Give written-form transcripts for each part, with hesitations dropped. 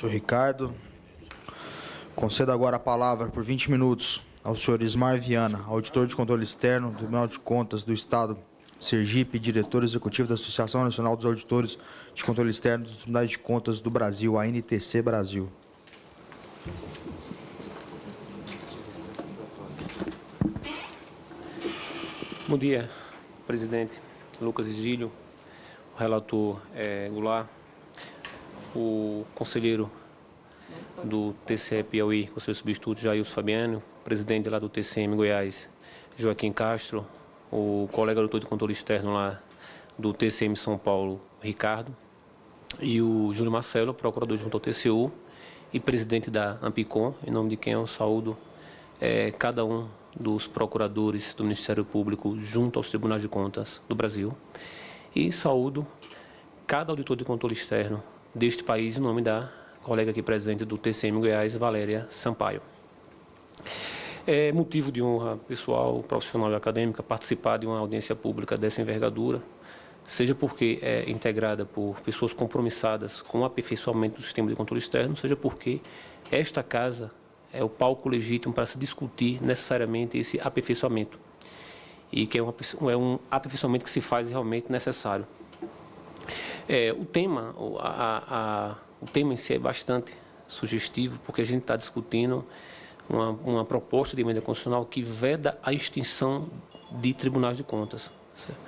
senhor Ricardo. Concedo agora a palavra por 20 minutos ao senhor Ismar Viana, auditor de controle externo do Tribunal de Contas do Estado Sergipe, diretor executivo da Associação Nacional dos Auditores de Controle Externo dos Tribunais de Contas do Brasil, a ANTC Brasil. Bom dia, presidente Lucas Vigílio, o relator Goulart, o conselheiro do TCE Piauí, conselheiro substituto Jailson Fabiano, presidente lá do TCM Goiás, Joaquim Castro, o colega doutor de controle externo lá do TCM São Paulo, Ricardo, e o Júlio Marcelo, procurador junto ao TCU e presidente da Ampicom, em nome de quem eu saúdo cada um dos procuradores do Ministério Público junto aos Tribunais de Contas do Brasil, e saúdo cada auditor de controle externo deste país em nome da colega aqui presente do TCM Goiás, Valéria Sampaio. É motivo de honra pessoal, profissional e acadêmica participar de uma audiência pública dessa envergadura, seja porque é integrada por pessoas compromissadas com o aperfeiçoamento do sistema de controle externo, seja porque esta casa é o palco legítimo para se discutir necessariamente esse aperfeiçoamento, e que é um aperfeiçoamento que se faz realmente necessário. O tema em si é bastante sugestivo, porque a gente está discutindo uma proposta de emenda constitucional que veda a extinção de tribunais de contas. Certo?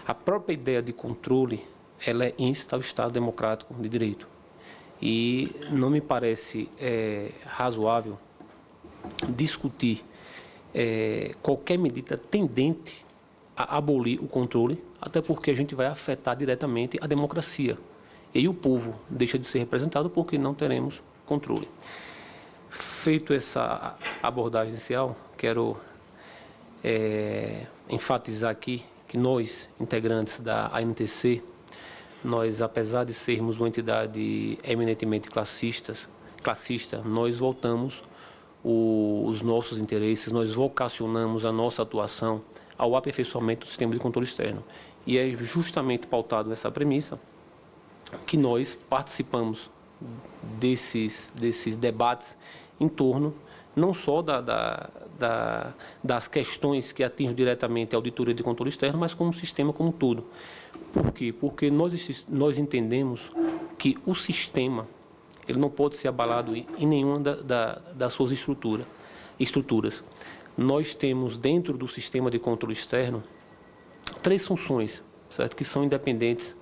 A própria ideia de controle, ela é insta ao Estado democrático de direito. E não me parece razoável discutir qualquer medida tendente a abolir o controle, até porque a gente vai afetar diretamente a democracia. E o povo deixa de ser representado porque não teremos controle. Feito essa abordagem inicial, quero enfatizar aqui que nós, integrantes da ANTC, nós, apesar de sermos uma entidade eminentemente classista, nós voltamos os nossos interesses, nós vocacionamos a nossa atuação ao aperfeiçoamento do sistema de controle externo. E é justamente pautado nessa premissa que nós participamos desses debates em torno não só das questões que atingem diretamente a auditoria de controle externo, mas como o sistema como um todo. Por quê? Porque nós entendemos que o sistema ele não pode ser abalado em nenhuma das suas estruturas. Nós temos dentro do sistema de controle externo 3 funções, certo? Que são independentes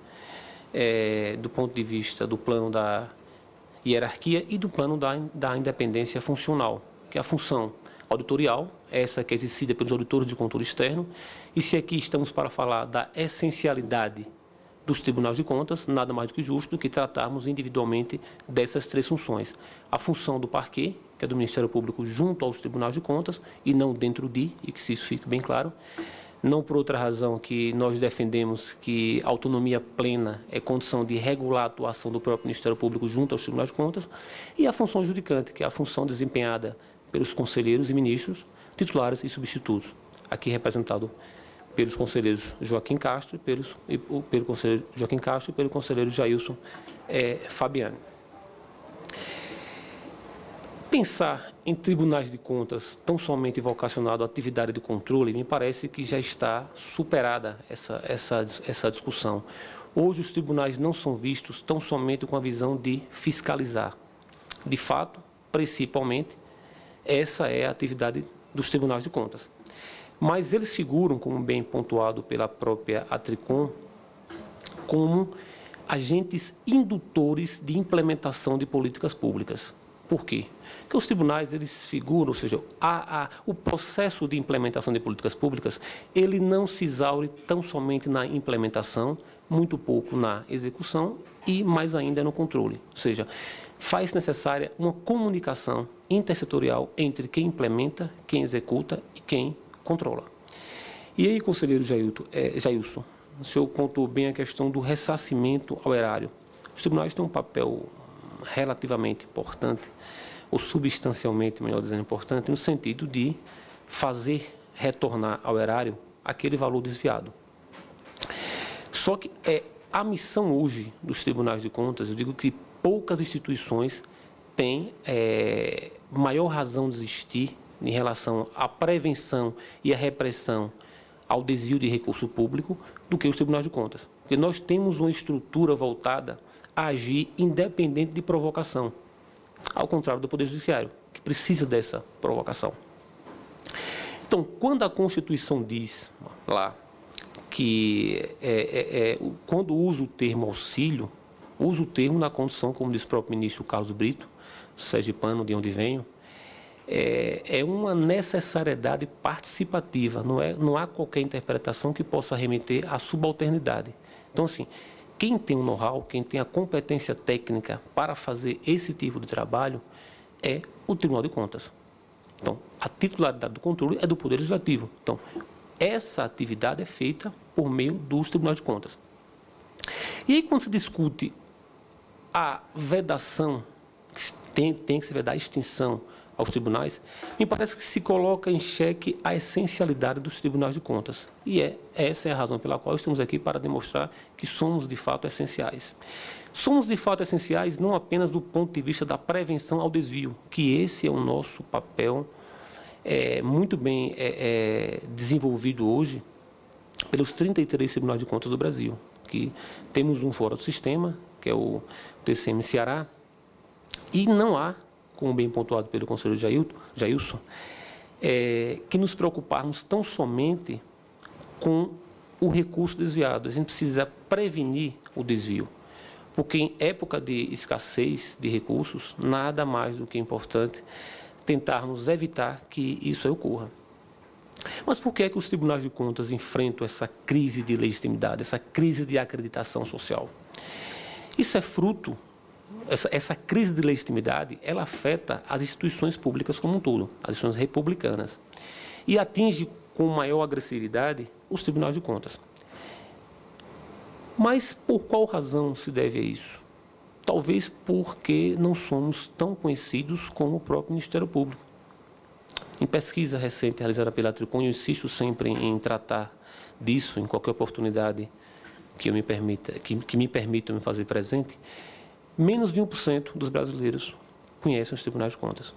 do ponto de vista do plano da hierarquia e do plano da independência funcional, que é a função auditorial, essa que é exercida pelos auditores de controle externo, e se aqui estamos para falar da essencialidade dos tribunais de contas, nada mais do que justo do que tratarmos individualmente dessas 3 funções. A função do parquê, que é do Ministério Público junto aos tribunais de contas, e não dentro de, e que se isso fique bem claro, não por outra razão que nós defendemos que a autonomia plena é condição de regular a atuação do próprio Ministério Público junto aos tribunais de contas, e a função judicante, que é a função desempenhada pelos conselheiros e ministros, titulares e substitutos, aqui representado pelos conselheiros Joaquim Castro pelo conselheiro Joaquim Castro e pelo conselheiro Jailson Fabiano. Pensar em tribunais de contas tão somente vocacionado à atividade de controle, me parece que já está superada essa discussão. Hoje os tribunais não são vistos tão somente com a visão de fiscalizar. De fato, principalmente, essa é a atividade dos tribunais de contas. Mas eles figuram, como bem pontuado pela própria Atricom, como agentes indutores de implementação de políticas públicas. Por quê? Porque os tribunais, eles figuram, ou seja, o processo de implementação de políticas públicas, ele não se exaure tão somente na implementação, muito pouco na execução e mais ainda no controle. Ou seja, faz necessária uma comunicação intersetorial entre quem implementa, quem executa e quem controla. E aí, conselheiro Jailson, o senhor pontuou bem a questão do ressarcimento ao erário. Os tribunais têm um papel relativamente importante, ou substancialmente, melhor dizendo, importante, no sentido de fazer retornar ao erário aquele valor desviado. Só que a missão hoje dos tribunais de contas, eu digo que poucas instituições tem maior razão de existir em relação à prevenção e à repressão ao desvio de recurso público do que os tribunais de contas. Porque nós temos uma estrutura voltada a agir independente de provocação, ao contrário do Poder Judiciário, que precisa dessa provocação. Então, quando a Constituição diz lá que quando usa o termo auxílio, usa o termo na condição, como diz o próprio ministro Carlos Brito, sergipano, de onde venho, é uma necessariedade participativa, não há qualquer interpretação que possa remeter à subalternidade. Então, assim, quem tem o know-how, quem tem a competência técnica para fazer esse tipo de trabalho é o Tribunal de Contas. Então, a titularidade do controle é do Poder Legislativo. Então, essa atividade é feita por meio dos Tribunais de Contas. E aí, quando se discute a vedação, tem que se vedar a extinção aos tribunais, me parece que se coloca em xeque a essencialidade dos Tribunais de Contas. E essa é a razão pela qual estamos aqui, para demonstrar que somos, de fato, essenciais. Somos, de fato, essenciais não apenas do ponto de vista da prevenção ao desvio, que esse é o nosso papel muito bem desenvolvido hoje pelos 33 Tribunais de Contas do Brasil, que temos um fora do sistema, que é o TCM Ceará, e não há, como bem pontuado pelo conselheiro Jailson, que nos preocuparmos tão somente com o recurso desviado. A gente precisa prevenir o desvio, porque em época de escassez de recursos, nada mais do que importante tentarmos evitar que isso ocorra. Mas por que é que os tribunais de contas enfrentam essa crise de legitimidade, essa crise de acreditação social? Isso é fruto, essa crise de legitimidade, ela afeta as instituições públicas como um todo, as instituições republicanas, e atinge com maior agressividade os tribunais de contas. Mas por qual razão se deve a isso? Talvez porque não somos tão conhecidos como o próprio Ministério Público. Em pesquisa recente realizada pela Tricom, eu insisto sempre em tratar disso em qualquer oportunidade que me permita me fazer presente, menos de 1% dos brasileiros conhecem os tribunais de contas.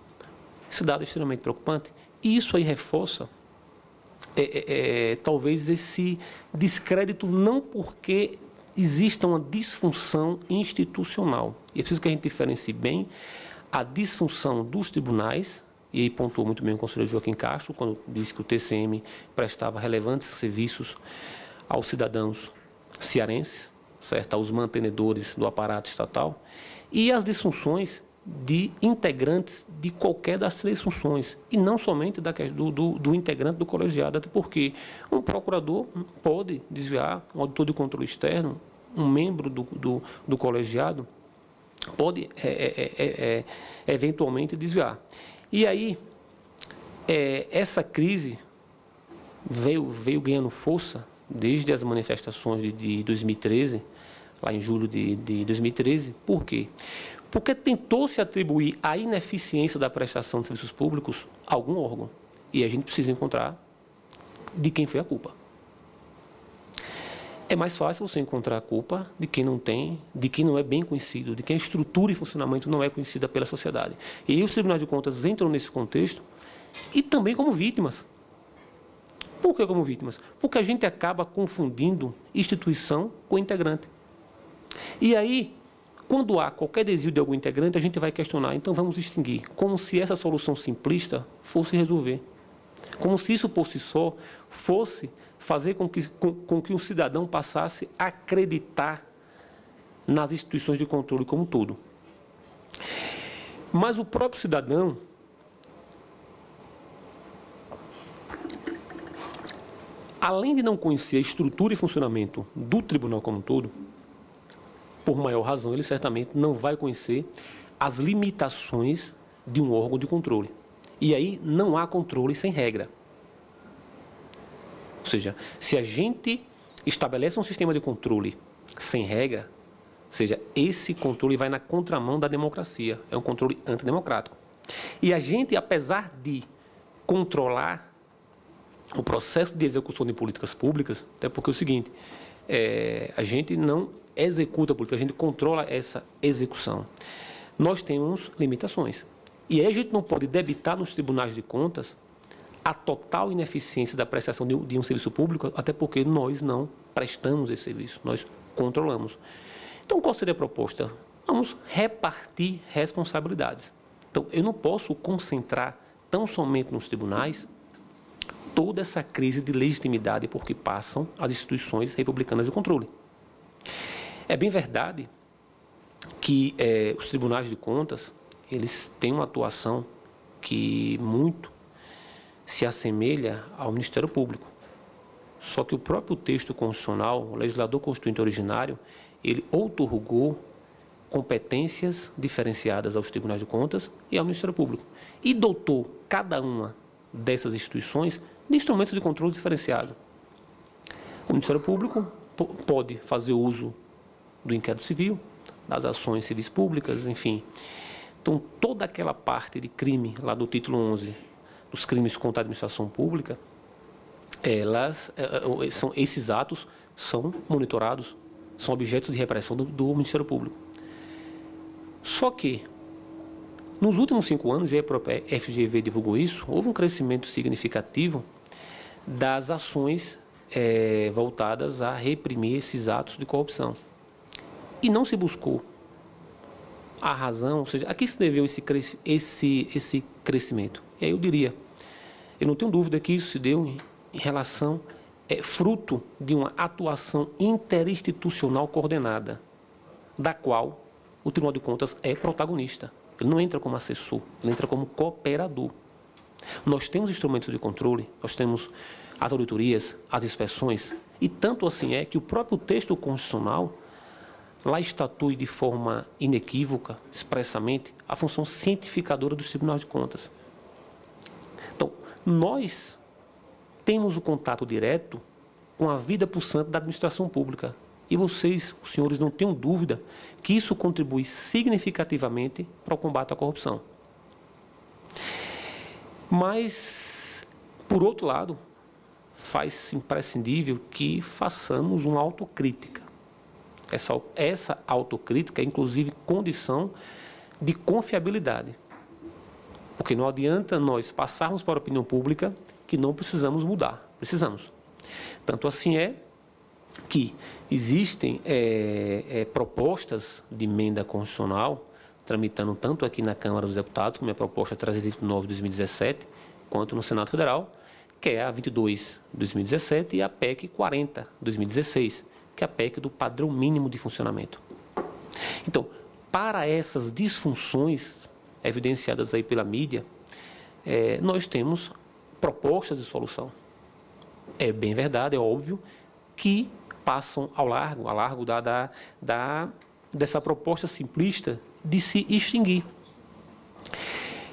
Esse dado é extremamente preocupante e isso aí reforça talvez esse descrédito, não porque exista uma disfunção institucional. E é preciso que a gente diferencie bem a disfunção dos tribunais, e aí pontuou muito bem o conselheiro Joaquim Castro, quando disse que o TCM prestava relevantes serviços aos cidadãos cearenses, certo? Aos mantenedores do aparato estatal, e as disfunções de integrantes de qualquer das três funções, e não somente do integrante do colegiado, até porque um procurador pode desviar, um auditor de controle externo, um membro do colegiado pode eventualmente desviar. E aí, essa crise veio ganhando força desde as manifestações de 2013, lá em julho de 2013. Por quê? Porque tentou-se atribuir a ineficiência da prestação de serviços públicos a algum órgão. E a gente precisa encontrar de quem foi a culpa. É mais fácil você encontrar a culpa de quem não tem, de quem não é bem conhecido, de quem a estrutura e funcionamento não é conhecida pela sociedade. E aí os tribunais de contas entram nesse contexto e também como vítimas. Por que como vítimas? Porque a gente acaba confundindo instituição com integrante. E aí, quando há qualquer desvio de algum integrante, a gente vai questionar, então vamos distinguir, como se essa solução simplista fosse resolver. Como se isso por si só fosse fazer com que o cidadão passasse a acreditar nas instituições de controle como um todo. Mas o próprio cidadão, além de não conhecer a estrutura e funcionamento do tribunal como um todo, por maior razão, ele certamente não vai conhecer as limitações de um órgão de controle. E aí não há controle sem regra. Ou seja, se a gente estabelece um sistema de controle sem regra, ou seja, esse controle vai na contramão da democracia, é um controle antidemocrático. E a gente, apesar de controlar o processo de execução de políticas públicas, até porque é o seguinte, a gente não executa a política, a gente controla essa execução. nós temos limitações. E aí a gente não pode debitar nos tribunais de contas a total ineficiência da prestação de um serviço público, até porque nós não prestamos esse serviço, nós controlamos. Então, qual seria a proposta? Vamos repartir responsabilidades. Então, eu não posso concentrar tão somente nos tribunais toda essa crise de legitimidade por que passam as instituições republicanas de controle. É bem verdade que os tribunais de contas, eles têm uma atuação que muito se assemelha ao Ministério Público. Só que o próprio texto constitucional, o legislador constituinte originário, ele outorgou competências diferenciadas aos tribunais de contas e ao Ministério Público. E dotou cada uma dessas instituições de instrumentos de controle diferenciado. O Ministério Público pode fazer uso do inquérito civil, das ações civis públicas, enfim. Então, toda aquela parte de crime, lá do título 11, dos crimes contra a administração pública, esses atos são monitorados, são objetos de repressão do Ministério Público. Só que, nos últimos 5 anos, e a própria FGV divulgou isso, houve um crescimento significativo das ações voltadas a reprimir esses atos de corrupção. E não se buscou a razão, ou seja, a que se deveu esse crescimento? E aí eu diria, eu não tenho dúvida que isso se deu em relação, fruto de uma atuação interinstitucional coordenada, da qual o Tribunal de Contas é protagonista. Ele não entra como assessor, ele entra como cooperador. Nós temos instrumentos de controle, nós temos as auditorias, as inspeções, e tanto assim é que o próprio texto constitucional lá estatui de forma inequívoca, expressamente, a função cientificadora dos tribunais de contas. Então, nós temos o contato direto com a vida pulsante da administração pública. E vocês, os senhores, não tenham dúvida que isso contribui significativamente para o combate à corrupção. Mas, por outro lado, faz-se imprescindível que façamos uma autocrítica. Essa autocrítica é, inclusive, condição de confiabilidade. Porque não adianta nós passarmos para a opinião pública que não precisamos mudar. Precisamos. Tanto assim é que existem propostas de emenda constitucional tramitando tanto aqui na Câmara dos Deputados, como a proposta 329 de 2017, quanto no Senado Federal, que é a 22 de 2017 e a PEC 40 de 2016, que é a PEC do padrão mínimo de funcionamento. Então, para essas disfunções evidenciadas aí pela mídia, nós temos propostas de solução. É bem verdade, é óbvio, que passam ao largo dessa proposta simplista de se extinguir.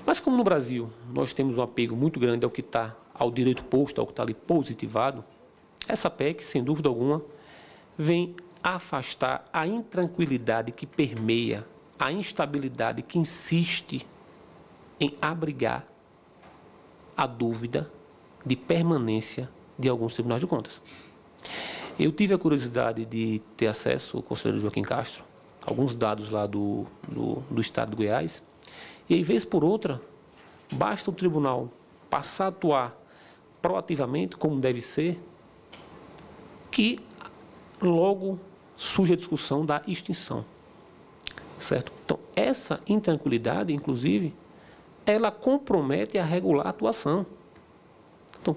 Mas como no Brasil nós temos um apego muito grande ao que está, ao direito posto, ao que está ali positivado, essa PEC, sem dúvida alguma, vem afastar a intranquilidade que permeia, a instabilidade que insiste em abrigar a dúvida de permanência de alguns tribunais de contas. Eu tive a curiosidade de ter acesso ao conselheiro Joaquim Castro, alguns dados lá do estado de Goiás, e aí, vez por outra, basta o tribunal passar a atuar proativamente, como deve ser, que logo surge a discussão da extinção, certo? Então, essa intranquilidade, inclusive, ela compromete a regular a atuação. Então,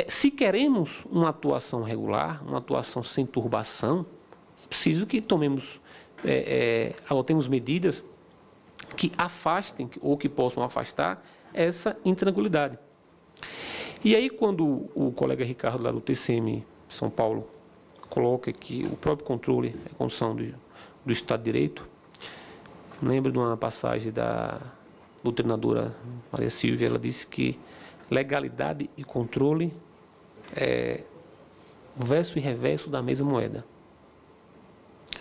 se queremos uma atuação regular, uma atuação sem turbação, é preciso que adotemos medidas que afastem ou que possam afastar essa intranquilidade. E aí, quando o colega Ricardo, lá do TCM São Paulo, coloca que o próprio controle é condição do Estado de Direito, lembro de uma passagem da doutrinadora Maria Silvia, ela disse que legalidade e controle é verso e reverso da mesma moeda.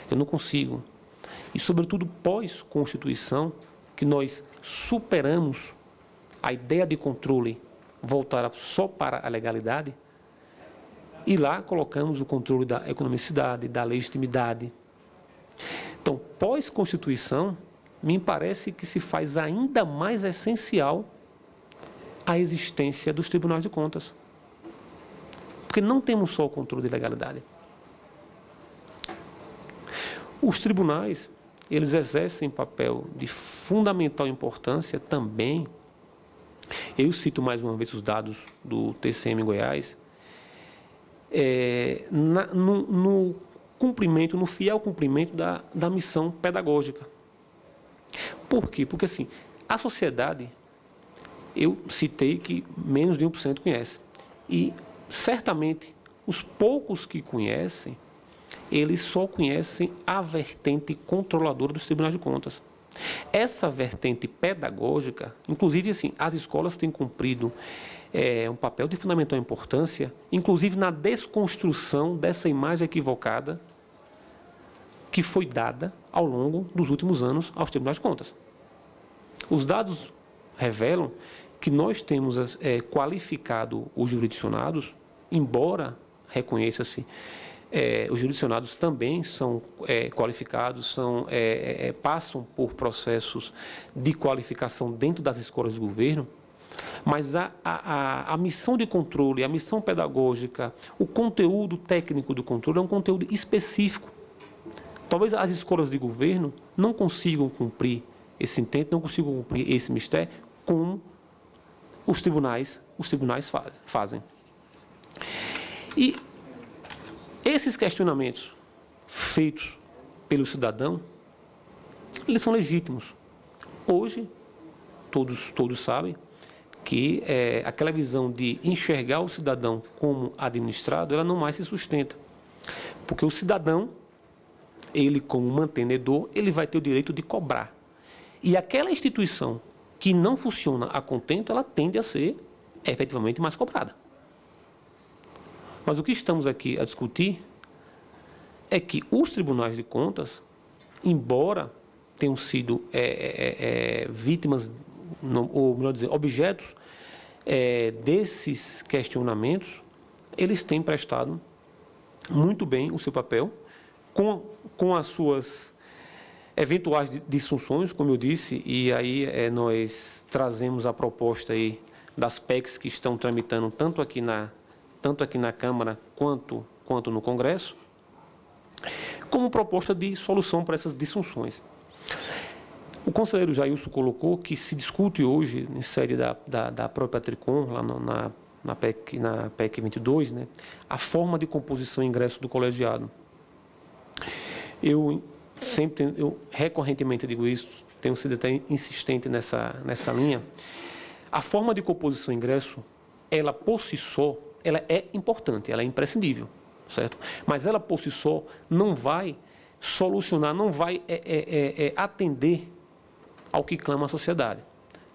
Eu não consigo. E, sobretudo, pós-Constituição, que nós superamos a ideia de controle voltar só para a legalidade, e lá colocamos o controle da economicidade, da legitimidade. Então, pós-Constituição, me parece que se faz ainda mais essencial a existência dos tribunais de contas. Porque não temos só o controle de legalidade. Os tribunais, eles exercem papel de fundamental importância também. Eu cito mais uma vez os dados do TCM Goiás, no cumprimento, no fiel cumprimento da missão pedagógica. Por quê? Porque, assim, a sociedade, eu citei que menos de 1% conhece. E, certamente, os poucos que conhecem, eles só conhecem a vertente controladora dos tribunais de contas. Essa vertente pedagógica, inclusive, assim, as escolas têm cumprido um papel de fundamental importância, inclusive na desconstrução dessa imagem equivocada que foi dada ao longo dos últimos anos aos tribunais de contas. Os dados revelam que nós temos qualificado os jurisdicionados, embora reconheça-se, os jurisdicionados também são qualificados, passam por processos de qualificação dentro das escolas de governo, mas a missão de controle, a missão pedagógica, o conteúdo técnico do controle é um conteúdo específico. Talvez as escolas de governo não consigam cumprir esse intento, não consigam cumprir esse mistério, como os tribunais fazem. E esses questionamentos feitos pelo cidadão, eles são legítimos. Hoje, todos sabem que aquela visão de enxergar o cidadão como administrado, ela não mais se sustenta. Porque o cidadão, ele como mantenedor, ele vai ter o direito de cobrar. E aquela instituição que não funciona a contento, ela tende a ser efetivamente mais cobrada. Mas o que estamos aqui a discutir é que os tribunais de contas, embora tenham sido vítimas, ou melhor dizer, objetos desses questionamentos, eles têm prestado muito bem o seu papel, com as suas eventuais disfunções, como eu disse, e aí nós trazemos a proposta aí das PECs que estão tramitando tanto aqui na Câmara quanto no Congresso, como proposta de solução para essas disfunções. O conselheiro Jailson colocou que se discute hoje, em sede da própria TRICOM, lá na PEC 22, né, a forma de composição e ingresso do colegiado. Eu recorrentemente digo isso, tenho sido até insistente nessa linha. A forma de composição e ingresso, ela por si só, ela é importante, ela é imprescindível, certo? Mas ela por si só não vai solucionar, não vai atender ao que clama a sociedade.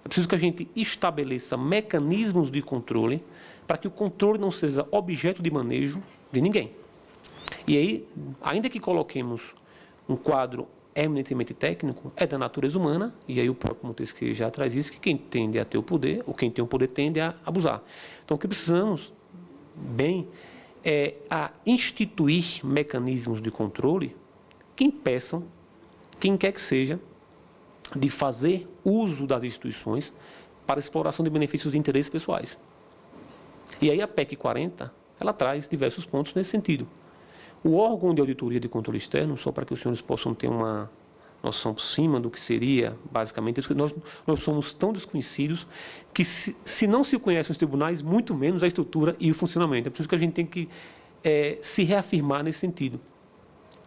É preciso que a gente estabeleça mecanismos de controle para que o controle não seja objeto de manejo de ninguém. E aí, ainda que coloquemos um quadro eminentemente técnico, é da natureza humana, e aí o próprio Montesquieu já traz isso, que quem tende a ter o poder, ou quem tem o poder tende a abusar. Então, o que precisamos, é a instituir mecanismos de controle que impeçam quem quer que seja de fazer uso das instituições para exploração de benefícios de interesses pessoais. E aí a PEC 40, ela traz diversos pontos nesse sentido. O órgão de auditoria de controle externo, só para que os senhores possam ter uma noção por cima do que seria, basicamente, nós somos tão desconhecidos que, se não se conhecem os tribunais, muito menos a estrutura e o funcionamento. É por isso que a gente tem que se reafirmar nesse sentido.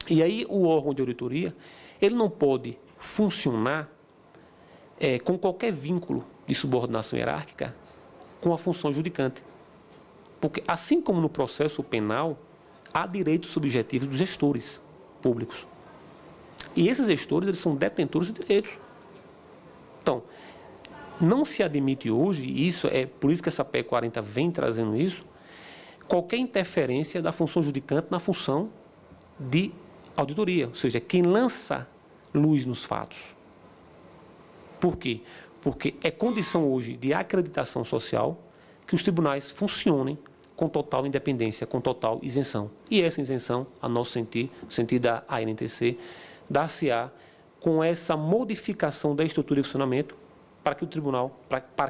E aí o órgão de auditoria, ele não pode funcionar com qualquer vínculo de subordinação hierárquica com a função judicante. Porque, assim como no processo penal, há direitos subjetivos dos gestores públicos. E esses gestores, eles são detentores de direitos. Então, não se admite hoje, e isso por isso que essa PEC 40 vem trazendo isso, qualquer interferência da função judicante na função de auditoria, ou seja, quem lança luz nos fatos. Por quê? Porque é condição hoje de acreditação social que os tribunais funcionem com total independência, com total isenção. E essa isenção, a nosso sentir, o sentir da ANTC, dar-se-á com essa modificação da estrutura de funcionamento para que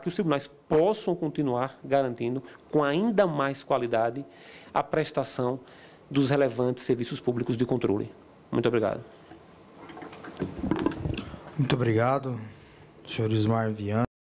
os tribunais possam continuar garantindo com ainda mais qualidade a prestação dos relevantes serviços públicos de controle. Muito obrigado. Muito obrigado, senhor Ismar Viana.